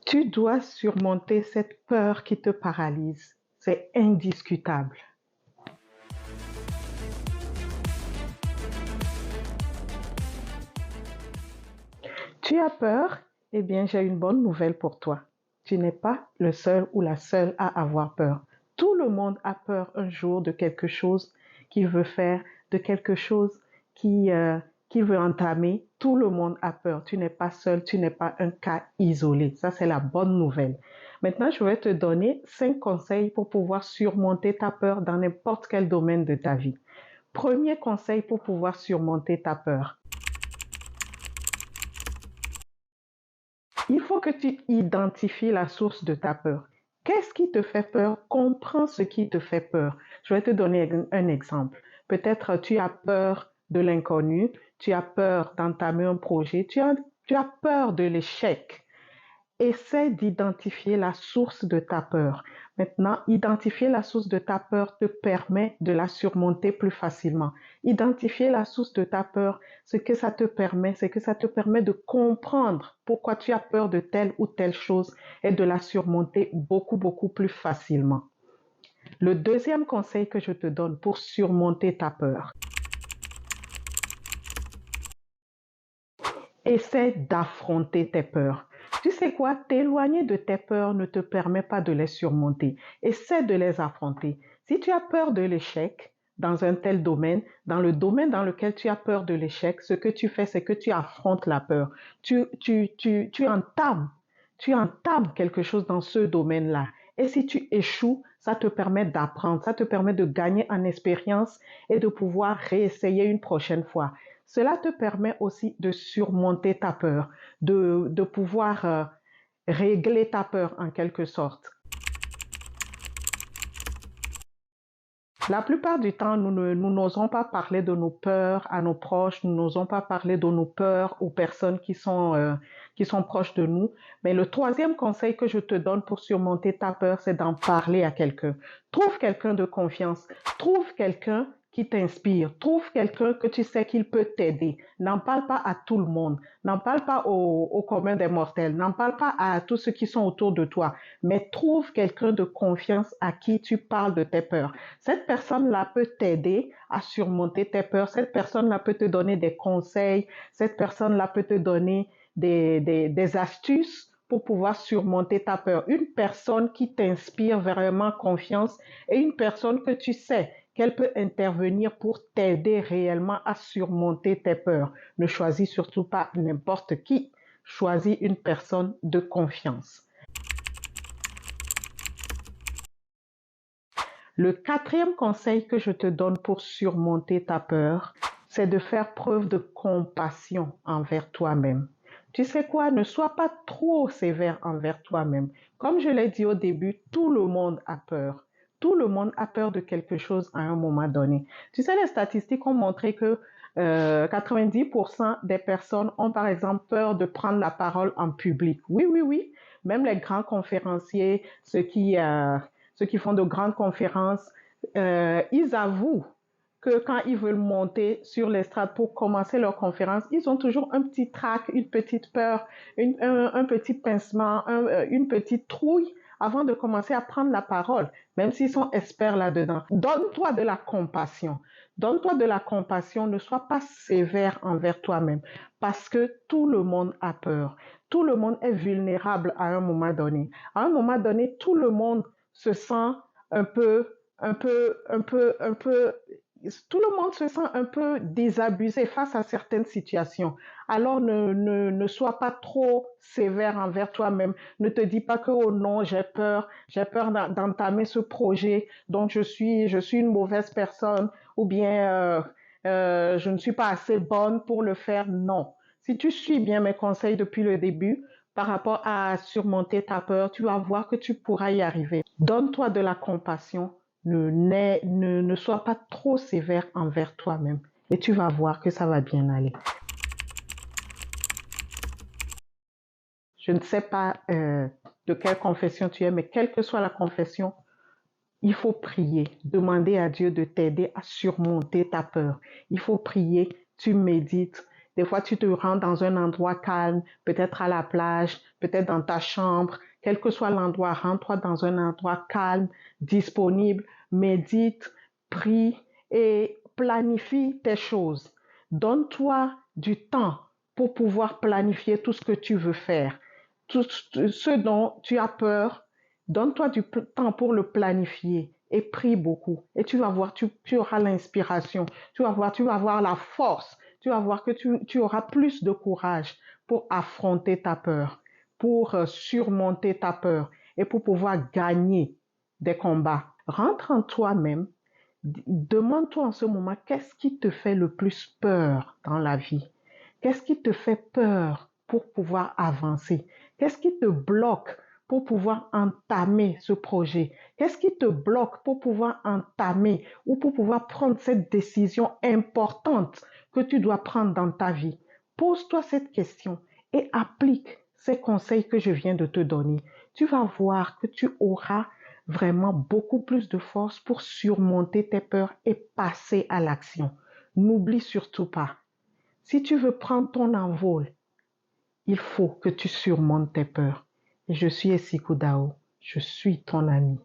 Tu dois surmonter cette peur qui te paralyse. C'est indiscutable. Tu as peur? Eh bien, j'ai une bonne nouvelle pour toi. Tu n'es pas le seul ou la seule à avoir peur. Tout le monde a peur un jour de quelque chose qu'il veut faire, de quelque chose qui, euh, qu'il veut entamer. Tout le monde a peur. Tu n'es pas seul, tu n'es pas un cas isolé. Ça, c'est la bonne nouvelle. Maintenant, je vais te donner 5 conseils pour pouvoir surmonter ta peur dans n'importe quel domaine de ta vie. Premier conseil pour pouvoir surmonter ta peur. Il faut que tu identifies la source de ta peur. Qu'est-ce qui te fait peur? Comprends ce qui te fait peur. Je vais te donner un exemple. Peut-être tu as peur de l'inconnu, tu as peur d'entamer un projet, tu as peur de l'échec. Essaie d'identifier la source de ta peur. Maintenant, identifier la source de ta peur te permet de la surmonter plus facilement. Identifier la source de ta peur, ce que ça te permet, c'est que ça te permet de comprendre pourquoi tu as peur de telle ou telle chose et de la surmonter beaucoup, beaucoup plus facilement. Le deuxième conseil que je te donne pour surmonter ta peur, essaie d'affronter tes peurs. Tu sais quoi? T'éloigner de tes peurs ne te permet pas de les surmonter. Essaie de les affronter. Si tu as peur de l'échec dans un tel domaine, dans le domaine dans lequel tu as peur de l'échec, ce que tu fais, c'est que tu affrontes la peur. Tu entames quelque chose dans ce domaine-là. Et si tu échoues, ça te permet d'apprendre, ça te permet de gagner en expérience et de pouvoir réessayer une prochaine fois. Cela te permet aussi de surmonter ta peur, de pouvoir régler ta peur en quelque sorte. La plupart du temps, nous n'osons pas parler de nos peurs à nos proches, nous n'osons pas parler de nos peurs aux personnes qui sont proches de nous. Mais le troisième conseil que je te donne pour surmonter ta peur, c'est d'en parler à quelqu'un. Trouve quelqu'un de confiance, trouve quelqu'un qui t'inspire, trouve quelqu'un que tu sais qu'il peut t'aider. N'en parle pas à tout le monde, n'en parle pas au commun des mortels, n'en parle pas à tous ceux qui sont autour de toi, mais trouve quelqu'un de confiance à qui tu parles de tes peurs. Cette personne-là peut t'aider à surmonter tes peurs. Cette personne-là peut te donner des conseils. Cette personne-là peut te donner des astuces pour pouvoir surmonter ta peur. Une personne qui t'inspire vraiment confiance et une personne que tu sais qu'elle peut intervenir pour t'aider réellement à surmonter tes peurs. Ne choisis surtout pas n'importe qui. Choisis une personne de confiance. Le quatrième conseil que je te donne pour surmonter ta peur, c'est de faire preuve de compassion envers toi-même. Tu sais quoi, ne sois pas trop sévère envers toi-même. Comme je l'ai dit au début, tout le monde a peur. Tout le monde a peur de quelque chose à un moment donné. Tu sais, les statistiques ont montré que 90% des personnes ont par exemple peur de prendre la parole en public. Oui, oui, oui. Même les grands conférenciers, ceux qui font de grandes conférences, ils avouent que quand ils veulent monter sur l'estrade pour commencer leur conférence, ils ont toujours un petit trac, une petite peur, un petit pincement, une petite trouille avant de commencer à prendre la parole, même s'ils sont experts là-dedans. Donne-toi de la compassion. Donne-toi de la compassion, ne sois pas sévère envers toi-même, parce que tout le monde a peur. Tout le monde est vulnérable à un moment donné. À un moment donné, tout le monde se sent un peu, un peu, tout le monde se sent un peu désabusé face à certaines situations. Alors ne sois pas trop sévère envers toi-même. Ne te dis pas que oh non, j'ai peur d'entamer ce projet, donc je suis une mauvaise personne, ou bien je ne suis pas assez bonne pour le faire. Non. Si tu suis bien mes conseils depuis le début, par rapport à surmonter ta peur, tu vas voir que tu pourras y arriver. Donne-toi de la compassion, ne sois pas trop sévère envers toi-même et tu vas voir que ça va bien aller. Je ne sais pas de quelle confession tu es, mais quelle que soit la confession, il faut prier, demander à Dieu de t'aider à surmonter ta peur. Il faut prier, tu médites Des fois, tu te rends dans un endroit calme, peut-être à la plage, peut-être dans ta chambre, quel que soit l'endroit, rends-toi dans un endroit calme, disponible, médite, prie et planifie tes choses. Donne-toi du temps pour pouvoir planifier tout ce que tu veux faire. Tout ce dont tu as peur, donne-toi du temps pour le planifier et prie beaucoup. Et tu vas voir, tu auras l'inspiration, tu vas voir la force, tu vas voir que tu auras plus de courage pour affronter ta peur, pour surmonter ta peur et pour pouvoir gagner des combats. Rentre en toi-même, demande-toi en ce moment qu'est-ce qui te fait le plus peur dans la vie. Qu'est-ce qui te fait peur pour pouvoir avancer? Qu'est-ce qui te bloque pour pouvoir entamer ce projet? Qu'est-ce qui te bloque pour pouvoir entamer ou pour pouvoir prendre cette décision importante que tu dois prendre dans ta vie? Pose-toi cette question et applique ces conseils que je viens de te donner. Tu vas voir que tu auras vraiment beaucoup plus de force pour surmonter tes peurs et passer à l'action. N'oublie surtout pas, si tu veux prendre ton envol, il faut que tu surmontes tes peurs. Et je suis Essikudao, je suis ton ami.